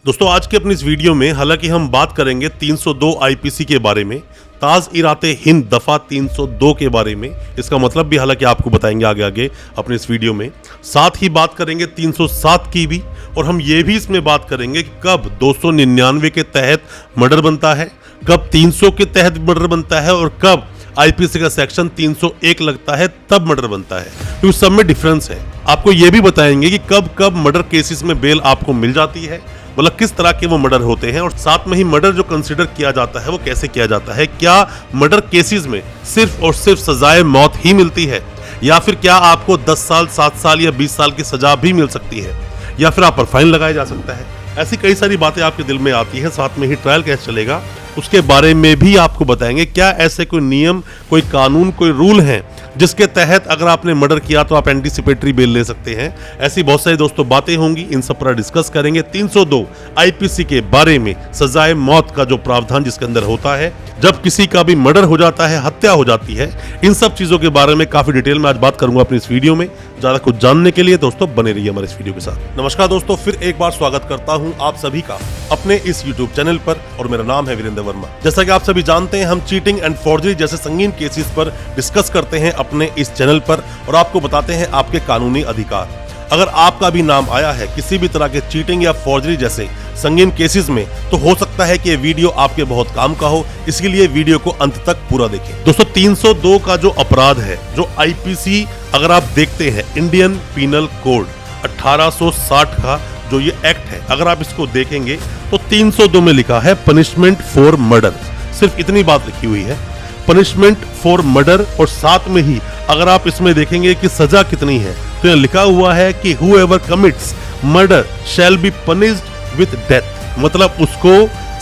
दोस्तों आज के अपनी इस वीडियो में हालांकि हम बात करेंगे 302 आईपीसी के बारे में, ताज़-इराते हिंद दफ़ा 302 के बारे में। इसका मतलब भी हालांकि आपको बताएंगे आगे आगे अपने इस वीडियो में। साथ ही बात करेंगे 307 की भी, और हम ये भी इसमें बात करेंगे कि कब 299 के तहत मर्डर बनता है, कब 300 के तहत मर्डर बनता है और कब आईपीसी का सेक्शन 301 लगता है तब मर्डर बनता है। तो इस सब में डिफरेंस है। आपको ये भी बताएंगे कि कब कब मर्डर केसेस में बेल आपको मिल जाती है, मतलब किस तरह के वो मर्डर होते हैं, और साथ में ही मर्डर जो कंसीडर किया जाता है वो कैसे किया जाता है। क्या मर्डर केसेस में सिर्फ और सिर्फ सजाए मौत ही मिलती है, या फिर क्या आपको 10 साल 7 साल या 20 साल की सजा भी मिल सकती है, या फिर आप पर फाइन लगाया जा सकता है। ऐसी कई सारी बातें आपके दिल में आती है। साथ में ही ट्रायल कैसे चलेगा उसके बारे में भी आपको बताएंगे। क्या ऐसे कोई नियम, कोई कानून, कोई रूल हैं जिसके तहत अगर आपने मर्डर किया तो आप एंटीसिपेटरी बेल ले सकते हैं। ऐसी बहुत सारी दोस्तों बातें होंगी, इन सब पर डिस्कस करेंगे। 302 आईपीसी के बारे में, सजाए मौत का जो प्रावधान जिसके अंदर होता है जब किसी का भी मर्डर हो जाता है, हत्या हो जाती है, इन सब चीजों के बारे में काफी डिटेल में आज बात करूंगा अपनी इस वीडियो में। ज्यादा कुछ जानने के लिए दोस्तों बने रहिए हमारे इस वीडियो के साथ। नमस्कार दोस्तों, फिर एक बार स्वागत करता हूं आप सभी का अपने इस यूट्यूब चैनल पर, और मेरा नाम है वीरेंद्र वर्मा। जैसा कि आप सभी जानते हैं, हम चीटिंग एंड फॉर्जरी जैसे संगीन केसेस पर डिस्कस करते हैं अपने इस चैनल पर, और आपको बताते हैं आपके कानूनी अधिकार। अगर आपका भी नाम आया है किसी भी तरह के चीटिंग या फॉर्जरी जैसे संगीन केसेस में, तो हो सकता है कि ये वीडियो आपके बहुत काम का हो, इसलिए वीडियो को अंत तक पूरा देखें। दोस्तों 302 का जो अपराध है, जो आईपीसी अगर आप देखते हैं, इंडियन पीनल कोड 1860 का जो ये एक्ट है, अगर आप इसको देखेंगे तो 302 में लिखा है पनिशमेंट फॉर मर्डर। सिर्फ इतनी बात लिखी हुई है, पनिशमेंट फॉर मर्डर। और साथ में ही अगर आप इसमें देखेंगे कि सजा कितनी है, तो यहाँ लिखा हुआ है कि whoever commits murder shall be punished with death, मतलब उसको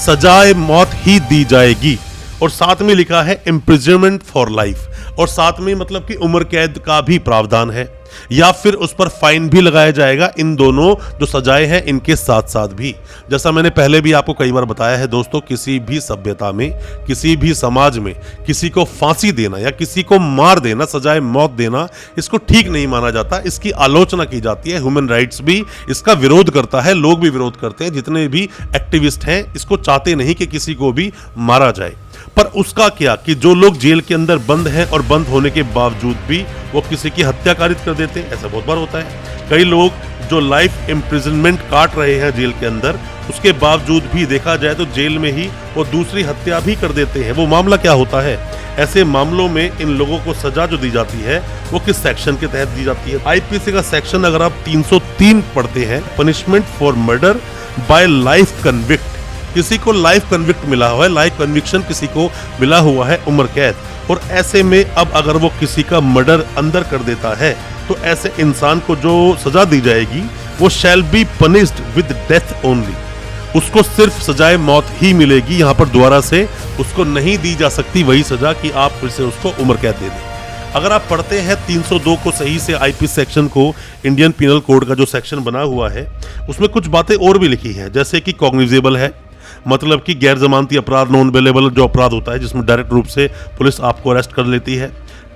सजाए मौत ही दी जाएगी। और साथ में लिखा है imprisonment for life, और साथ में मतलब कि उम्र कैद का भी प्रावधान है, या फिर उस पर फाइन भी लगाया जाएगा। इन दोनों जो सजाएं हैं इनके साथ साथ भी, जैसा मैंने पहले भी आपको कई बार बताया है दोस्तों, किसी भी सभ्यता में, किसी भी समाज में किसी को फांसी देना या किसी को मार देना, सजाए मौत देना, इसको ठीक नहीं माना जाता। इसकी आलोचना की जाती है। ह्यूमन राइट्स भी इसका विरोध करता है, लोग भी विरोध करते हैं, जितने भी एक्टिविस्ट हैं इसको चाहते नहीं कि किसी को भी मारा जाए। पर उसका क्या कि जो लोग जेल के अंदर बंद हैं और बंद होने के बावजूद भी वो किसी की हत्या कारित कर देते हैं, ऐसा बहुत बार होता है। कई लोग जो लाइफ इम्प्रिजनमेंट काट रहे हैं जेल के अंदर, उसके बावजूद भी देखा जाए तो जेल में ही वो दूसरी हत्या भी कर देते हैं। वो मामला क्या होता है? ऐसे मामलों में इन लोगों को सजा जो दी जाती है वो किस सेक्शन के तहत दी जाती है? आईपीसी का सेक्शन अगर आप 303 पढ़ते हैं, punishment for murder bye life convict. किसी को लाइफ कन्विक्ट मिला हुआ है, लाइफ कन्विक्शन किसी को मिला हुआ है, उम्र कैद। और ऐसे में अब अगर वो किसी का मर्डर अंदर कर देता है तो ऐसे इंसान को जो सजा दी जाएगी वो shall be punished with death only. उसको सिर्फ सजाए मौत ही मिलेगी। यहाँ पर दोबारा से उसको नहीं दी जा सकती वही सजा कि आप फिर से उसको उम्र कैद दे दें। अगर आप पढ़ते हैं 302 को सही से, आईपीसी सेक्शन को, इंडियन पीनल कोड का जो सेक्शन बना हुआ है, उसमें कुछ बातें और भी लिखी हैं, जैसे कि कॉग्निजेबल है, मतलब कि गैर जमानती अपराध, नॉन बेलेबल जो अपराध होता है जिसमें डायरेक्ट रूप से पुलिस आपको अरेस्ट कर लेती है।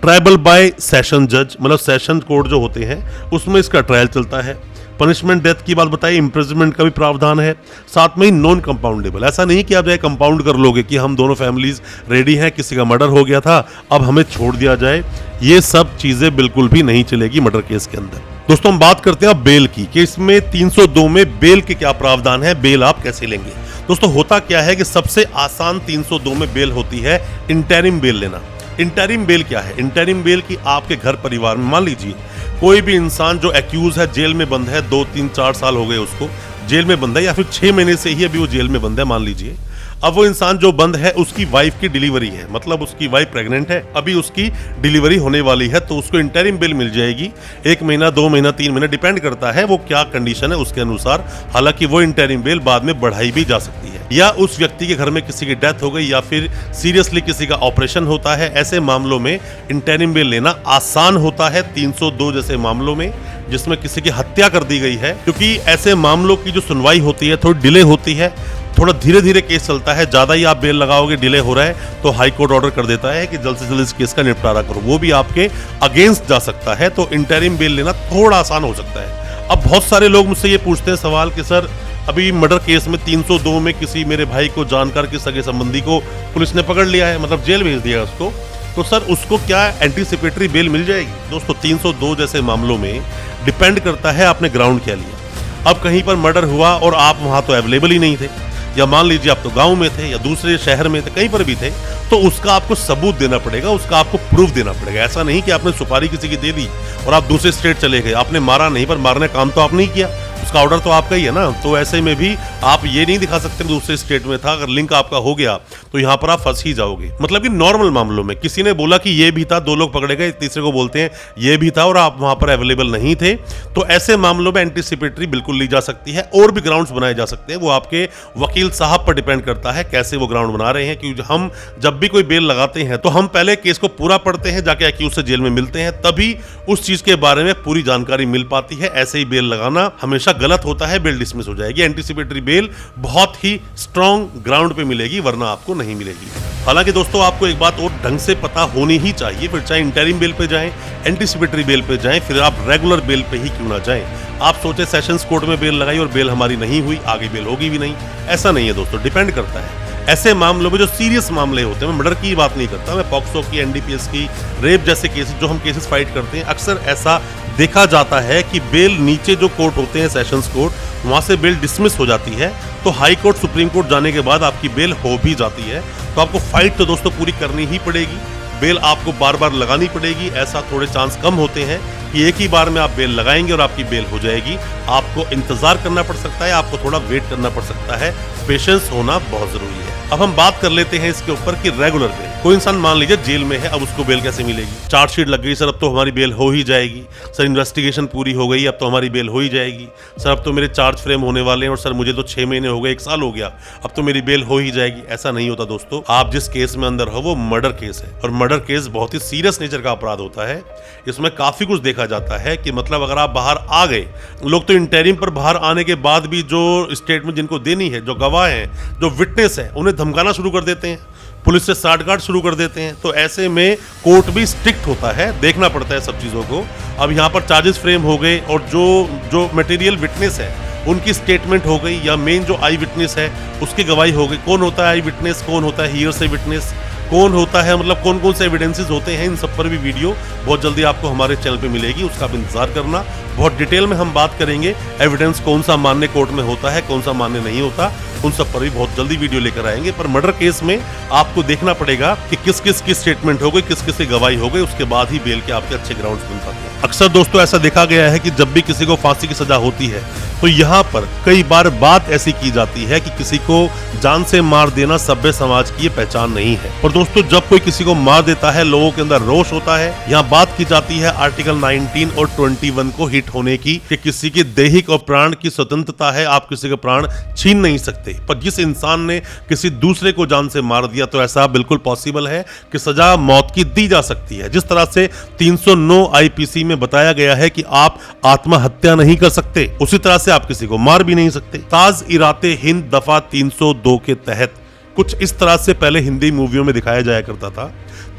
ट्रायबल बाय सेशन जज, मतलब सेशन कोर्ट जो होते हैं उसमें इसका ट्रायल चलता है। पनिशमेंट डेथ की बात बताई, इम्प्रिजनमेंट का भी प्रावधान है। साथ में ही नॉन कंपाउंडेबल, ऐसा नहीं कि आप जाए कंपाउंड कर लोगे कि हम दोनों फैमिलीज रेडी हैं, किसी का मर्डर हो गया था अब हमें छोड़ दिया जाए, ये सब चीजें बिल्कुल भी नहीं चलेगी मर्डर केस के अंदर। दोस्तों हम बात करते हैं बेल की, कि इसमें 302 में बेल के क्या प्रावधान है, बेल आप कैसे लेंगे। दोस्तों होता क्या है कि सबसे आसान 302 में बेल होती है इंटरिम बेल लेना। इंटरिम बेल क्या है? इंटरिम बेल की आपके घर परिवार में, मान लीजिए कोई भी इंसान जो एक्यूज है, जेल में बंद है, 2 3 4 साल हो गए उसको जेल में बंद है, या फिर 6 महीने से ही अभी वो जेल में बंद है मान लीजिए। अब वो इंसान जो बंद है उसकी वाइफ की डिलीवरी है, मतलब उसकी वाइफ प्रेग्नेंट है, अभी उसकी डिलीवरी होने वाली है, तो उसको इंटरिम बेल मिल जाएगी। 1 महीना, 2 महीना, 3 महीना, डिपेंड करता है वो क्या कंडीशन है उसके अनुसार। हालांकि वो इंटरिम बेल बाद में बढ़ाई भी जा सकती है, या उस व्यक्ति के घर में किसी की डेथ हो गई या फिर सीरियसली किसी का ऑपरेशन होता है, ऐसे मामलों में इंटरिम बेल लेना आसान होता है। 302 जैसे मामलों में जिसमें किसी की हत्या कर दी गई है, क्योंकि ऐसे मामलों की जो सुनवाई होती है थोड़ी डिले होती है, थोड़ा धीरे धीरे केस चलता है। ज़्यादा ही आप बेल लगाओगे, डिले हो रहा है, तो हाई कोर्ट ऑर्डर कर देता है कि जल्द से जल्द इस केस का निपटारा करो, वो भी आपके अगेंस्ट जा सकता है। तो इंटरिम बेल लेना थोड़ा आसान हो सकता है। अब बहुत सारे लोग मुझसे ये पूछते हैं सवाल कि सर अभी मर्डर केस में 302 में किसी मेरे भाई को जानकर के सगे संबंधी को पुलिस ने पकड़ लिया है, मतलब जेल भेज दिया उसको, तो सर उसको क्या एंटीसिपेटरी बेल मिल जाएगी? दोस्तों 302 जैसे मामलों में डिपेंड करता है आपने ग्राउंड क्या लिया। अब कहीं पर मर्डर हुआ और आप वहां तो अवेलेबल ही नहीं थे, या मान लीजिए आप तो गांव में थे या दूसरे शहर में थे, कहीं पर भी थे, तो उसका आपको सबूत देना पड़ेगा, उसका आपको प्रूफ देना पड़ेगा। ऐसा नहीं कि आपने सुपारी किसी की दे दी और आप दूसरे स्टेट चले गए, आपने मारा नहीं, पर मारने काम तो आपने ही किया, उसका ऑर्डर तो आपका ही है ना। तो ऐसे में भी आप ये नहीं दिखा सकते दूसरे स्टेट में था, अगर लिंक आपका हो गया तो यहाँ पर आप फंस ही जाओगे। मतलब कि नॉर्मल मामलों में किसी ने बोला कि ये भी था, 2 लोग पकड़े गए, तीसरे को बोलते हैं ये भी था और आप वहां पर अवेलेबल नहीं थे, तो ऐसे मामलों में एंटीसिपेटरी बिल्कुल ली जा सकती है। और भी ग्राउंड्स बनाए जा सकते हैं, वो आपके वकील साहब पर डिपेंड करता है कैसे वो ग्राउंड बना रहे हैं। क्योंकि हम जब भी कोई बेल लगाते हैं तो हम पहले केस को पूरा पढ़ते हैं, जाके एक्यूज से जेल में मिलते हैं, तभी उस चीज के बारे में पूरी जानकारी मिल पाती है। ऐसे ही बेल लगाना हमेशा गलत होता है, बेल डिसमिस हो जाएगी। एंटीसिपेटरी बेल बहुत ही स्ट्रॉन्ग ग्राउंड पे मिलेगी, वरना आपको नहीं मिलेगी। हालांकि दोस्तों आपको एक बात और ढंग से पता होनी ही चाहिए, फिर चाहे इंटरिम बेल पे जाएं, एंटीसिपेटरी बेल पे जाएं, फिर आप रेगुलर बेल पे ही क्यों ना जाएं। आप सोचे सेशंस कोर्ट में बेल लगाई और बेल हमारी नहीं हुई, आगे बेल होगी भी नहीं, ऐसा नहीं है दोस्तों, डिपेंड करता है। ऐसे मामलों में जो सीरियस मामले होते हैं, मैं मर्डर की बात नहीं करता, मैं पॉक्सो की, एनडीपीएस की, रेप जैसे केसेस जो हम केसेस फाइट करते हैं, अक्सर ऐसा देखा जाता है कि बेल नीचे जो कोर्ट होते हैं, सेशंस कोर्ट, वहां से बेल डिसमिस हो जाती है, तो हाई कोर्ट, सुप्रीम कोर्ट जाने के बाद आपकी बेल हो भी जाती है। तो आपको फाइट तो दोस्तों पूरी करनी ही पड़ेगी, बेल आपको बार बार लगानी पड़ेगी। ऐसा थोड़े चांस कम होते हैं कि एक ही बार में आप बेल लगाएंगे और आपकी बेल हो जाएगी। आपको इंतजार करना पड़ सकता है, आपको थोड़ा वेट करना पड़ सकता है, पेशेंस होना बहुत जरूरी है। अब हम बात कर लेते हैं इसके ऊपर कि रेगुलर बेल, कोई इंसान मान लीजिए जेल में है, अब उसको बेल कैसे मिलेगी? चार्जशीट लग गई, सर अब तो हमारी बेल हो ही जाएगी, सर इन्वेस्टिगेशन पूरी हो गई, अब तो हमारी बेल हो ही जाएगी, सर अब तो मेरे चार्ज फ्रेम होने वाले हैं, और सर मुझे तो 6 महीने हो गए, 1 साल हो गया, अब तो मेरी बेल हो ही जाएगी। ऐसा नहीं होता दोस्तों। आप जिस केस में अंदर हो वो मर्डर केस है, और मर्डर केस बहुत ही सीरियस नेचर का अपराध होता है। इसमें काफी कुछ देखा जाता है कि मतलब अगर आप बाहर आ गए, लोग तो इंटरिम पर बाहर आने के बाद भी जो स्टेटमेंट जिनको देनी है, जो गवाह हैं, जो विटनेस है, उन्हें धमकाना शुरू कर देते हैं, पुलिस से साठगांठ शुरू कर देते हैं। तो ऐसे में कोर्ट भी स्ट्रिक्ट होता है, देखना पड़ता है सब चीज़ों को। अब यहाँ पर चार्जेस फ्रेम हो गए और जो मटेरियल विटनेस है उनकी स्टेटमेंट हो गई, या मेन जो आई विटनेस है उसकी गवाही हो गई। कौन होता है आई विटनेस, कौन होता है हियर से विटनेस, कौन होता है, मतलब कौन कौन से एविडेंसेस होते हैं, इन सब पर भी वीडियो बहुत जल्दी आपको हमारे चैनल पे मिलेगी, उसका आप इंतजार करना। बहुत डिटेल में हम बात करेंगे एविडेंस कौन सा मान्य कोर्ट में होता है, कौन सा मान्य नहीं होता, उन सब पर भी बहुत जल्दी वीडियो लेकर आएंगे। पर मर्डर केस में आपको देखना पड़ेगा कि किस किस की स्टेटमेंट हो गई, किस किस की गवाही हो गई, उसके बाद ही बेल के आपके अच्छे ग्राउंड्स बन पाते हैं। अक्सर दोस्तों ऐसा देखा गया है कि जब भी किसी को फांसी की सजा होती है तो यहाँ पर कई बार बात ऐसी की जाती है कि किसी को जान से मार देना सभ्य समाज की पहचान नहीं है। और दोस्तों जब कोई किसी को मार देता है, लोगों के अंदर रोष होता है। यहाँ बात की जाती है आर्टिकल 19 और 21 को हिट होने की, कि किसी की दैहिक और प्राण की स्वतंत्रता है, आप किसी के प्राण छीन नहीं सकते। पर जिस इंसान ने किसी दूसरे को जान से मार दिया, तो ऐसा बिल्कुल पॉसिबल है कि सजा मौत की दी जा सकती है। जिस तरह से 309 आईपीसी में बताया गया है कि आप आत्महत्या नहीं कर सकते, उसी तरह से आप किसी को मार भी नहीं सकते। ताज़-ए-राते हिंद दफा 302 के तहत कुछ इस तरह से पहले हिंदी मूवियों में दिखाया जाया करता था।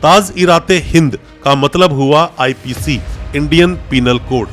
ताज़-ए-राते हिंद का मतलब हुआ आईपीसी, इंडियन पीनल कोड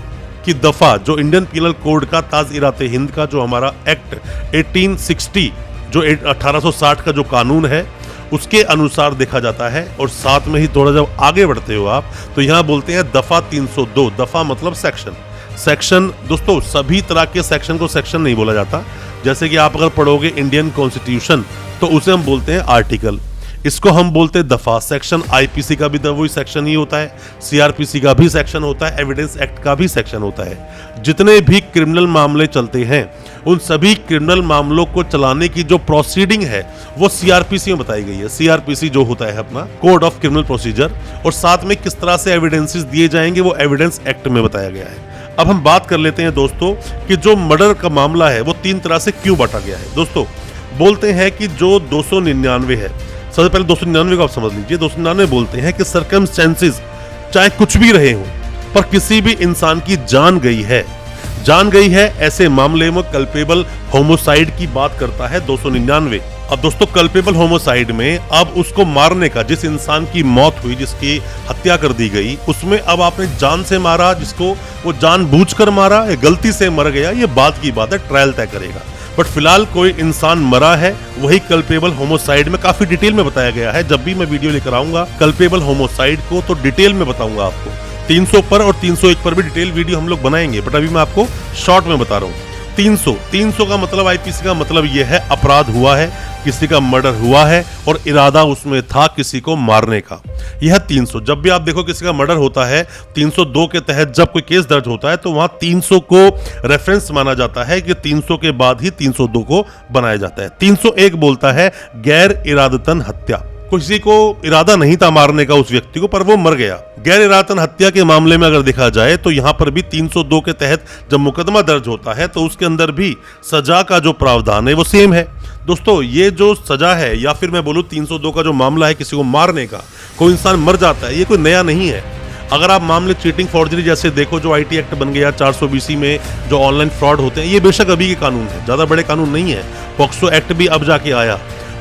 की दफा, जो इंडियन पीनल कोड का ताज़-ए-राते हिंद का जो हमारा एक्ट 1860, जो 1860 का जो कानून है, उसके अनुसार देखा जाता है। और साथ में ही थोड़ा जब आगे बढ़ते हो आप, तो यहाँ बोलते हैं दफा 302। दफा मतलब सेक्शन। सेक्शन दोस्तों सभी तरह के सेक्शन को सेक्शन नहीं बोला जाता। जैसे कि आप अगर पढ़ोगे इंडियन कॉन्स्टिट्यूशन, तो उसे हम बोलते हैं आर्टिकल, इसको हम बोलते हैं दफा। सेक्शन आईपीसी का भी वही सेक्शन ही होता है, सीआरपीसी का भी सेक्शन होता है, एविडेंस एक्ट का भी सेक्शन होता है। जितने भी क्रिमिनल मामले चलते हैं, उन सभी क्रिमिनल मामलों को चलाने की जो प्रोसीडिंग है वो सीआरपीसी में बताई गई है। सीआरपीसी जो होता है अपना कोड ऑफ क्रिमिनल प्रोसीजर, और साथ में किस तरह से एविडेंसेस दिए जाएंगे वो एविडेंस एक्ट में बताया गया है। अब हम बात कर लेते हैं दोस्तों कि जो मर्डर का मामला है वो 3 तरह से क्यों बांटा गया है। दोस्तों बोलते हैं कि जो 299 है, सबसे पहले 299 को आप समझ लीजिए। 299 बोलते हैं कि सर्कमस्टेंसेस चाहे कुछ भी रहे हों, पर किसी भी इंसान की जान गई है, ऐसे मामले में कल्पेबल होमोसाइड की बात करता है 299। अब दोस्तों कल्पेबल होमोसाइड में अब उसको मारने का, जिस इंसान की मौत हुई, जिसकी हत्या कर दी गई, उसमें अब आपने जान से मारा, जिसको वो जानबूझकर मारा या गलती से मर गया, ये बात की बात है, ट्रायल तय करेगा। बट फिलहाल कोई इंसान मरा है, वही कल्पेबल होमोसाइड में काफी डिटेल में बताया गया है। जब भी मैं वीडियो लेकर आऊंगा कल्पेबल होमोसाइड को तो डिटेल में बताऊंगा आपको। 300 पर और 301 पर भी डिटेल वीडियो हम लोग बनाएंगे, बट अभी मैं आपको शॉर्ट में बता रहा हूँ। 300 का मतलब आईपीसी का मतलब यह है अपराध हुआ है, किसी का मर्डर हुआ है और इरादा उसमें था किसी को मारने का। यह 300। जब भी आप देखो किसी का मर्डर होता है 302 के तहत जब कोई केस दर्ज होता है तो वहां 300 को रेफरेंस माना जाता है कि 300 के बाद ही 302 को बनाया जाता है। 301 बोलता है गैर इरादतन हत्या, किसी को इरादा नहीं था मारने का उस व्यक्ति को, पर वो मर गया। गैर इरादतन हत्या के मामले में अगर देखा जाए तो यहां पर भी 302 के तहत जब मुकदमा दर्ज होता है तो उसके अंदर भी सजा का जो प्रावधान है वो सेम है। दोस्तों ये जो सजा है या फिर मैं बोलूं 302 का जो मामला है किसी को मारने का, कोई इंसान मर जाता है, ये कोई नया नहीं है। अगर आप मामले चीटिंग फॉर्जरी जैसे देखो, जो आईटी एक्ट बन गया 420 में, जो ऑनलाइन फ्रॉड होते हैं, ये बेशक अभी के कानून है, ज्यादा बड़े कानून नहीं है। पॉक्सो एक्ट भी अब जाके आया,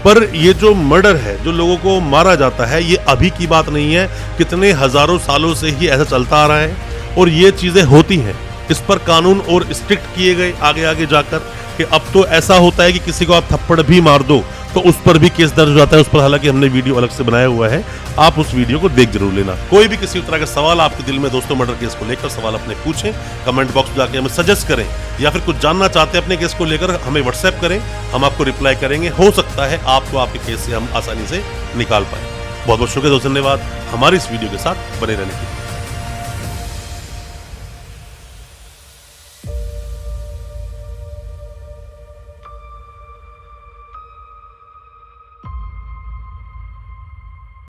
पर ये जो मर्डर है, जो लोगों को मारा जाता है, ये अभी की बात नहीं है, कितने हजारों सालों से ही ऐसा चलता आ रहा है और ये चीजें होती हैं। इस पर कानून और स्ट्रिक्ट किए गए आगे आगे जाकर कि अब तो ऐसा होता है कि किसी को आप थप्पड़ भी मार दो तो उस पर भी केस दर्ज हो जाता है। उस पर हालांकि हमने वीडियो अलग से बनाया हुआ है, आप उस वीडियो को देख जरूर लेना। कोई भी किसी तरह का सवाल आपके दिल में दोस्तों मर्डर केस को लेकर सवाल अपने पूछें, कमेंट बॉक्स में जाके हमें सजेस्ट करें, या फिर कुछ जानना चाहते हैं अपने केस को लेकर हमें व्हाट्सएप करें, हम आपको रिप्लाई करेंगे। हो सकता है आपको आपके केस से हम आसानी से निकाल पाए। बहुत बहुत शुक्रिया दोस्तों, धन्यवाद हमारी इस वीडियो के साथ बने रहने के लिए।